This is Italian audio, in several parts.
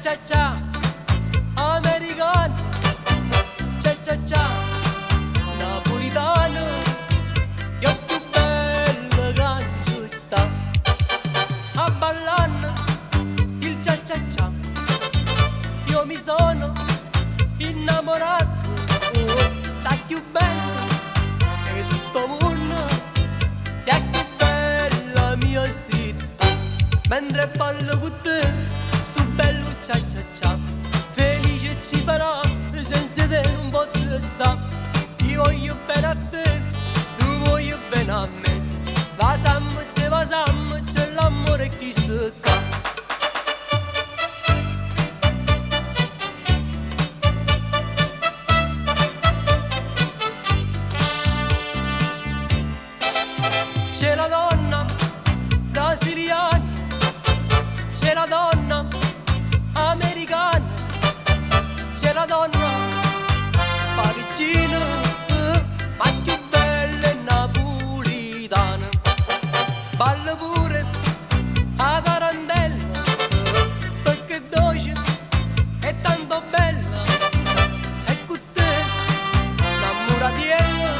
cia cia, americano, cia cia cia, napolitano, io più bello che sta a ballare il cia cia cia. Io mi sono innamorato da più bello e tutto mondo, da più bella mia città. Mentre ballo con te, su bello cia cia cia, felice ci farà, senza te non posso sta. Io voglio bene a te, tu voglio bene a me, vasam, c'è l'amore che si ca. C'è la donna brasiliana, c'è la donna americana, c'è la donna parigina, ma più bella è napolitana. Balla pure a tarantella, perché è dolce e tanto bella, e con te innamoratiella,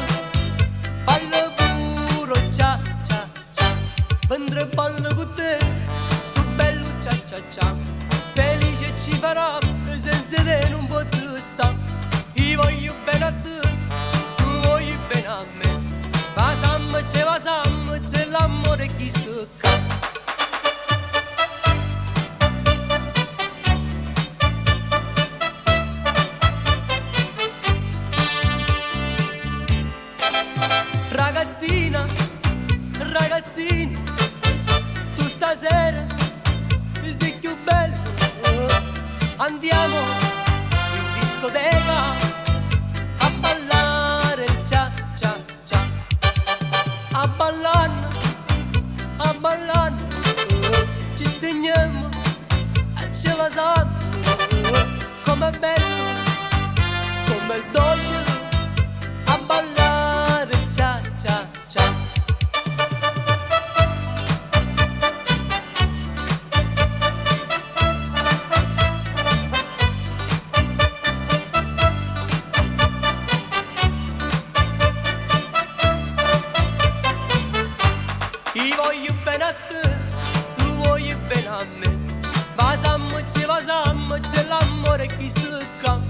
balla pure cia cia cia. Mentre ballo con te, sto bello cia cia cia, felice ci farà, senza te non posso sta. Io voglio bene a te, tu voglio bene a me, vasam, c'è l'amore che si ca. Ragazzina, ragazzina, tu stasera sei più bello, andiamo in discoteca a ballare il cia cia cia, a ballare, ci stringiamo e ci vasiamo, com'è bello, come il dolce, a ballare il cia cia cia. Io voglio bene a te, tu voglio bene a me, vasam, c'è l'amore che si ca.